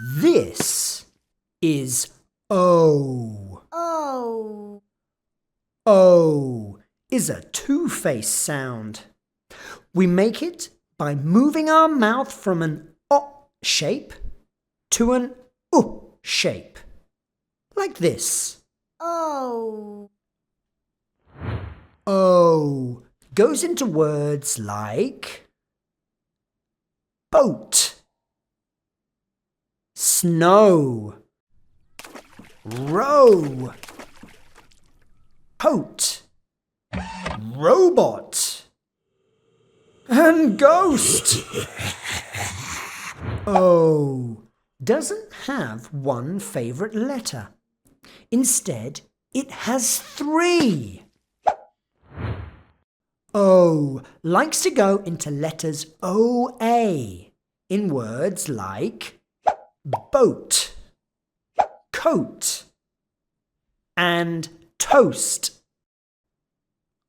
This is O. O. O is a two-faced sound. We make it by moving our mouth from an O shape to an U shape, like this. O. O goes into words like boat, snow, row, coat, robot, and ghost. O doesn't have one favourite letter. Instead, it has three. O likes to go into letters OA in words like boat, coat, and toast.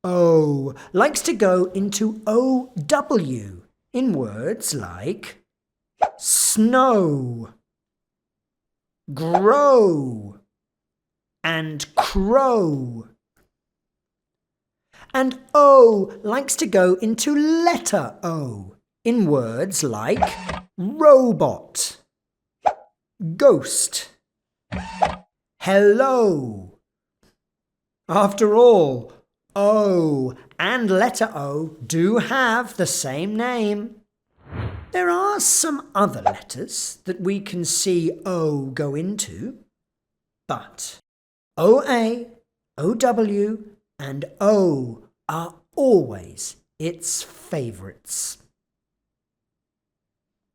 O likes to go into OW in words like snow, grow, and crow. And O likes to go into letter O in words like robot, ghost, hello. After all, O and letter O do have the same name. There are some other letters that we can see O go into, but OA, OW, and O are always its favourites.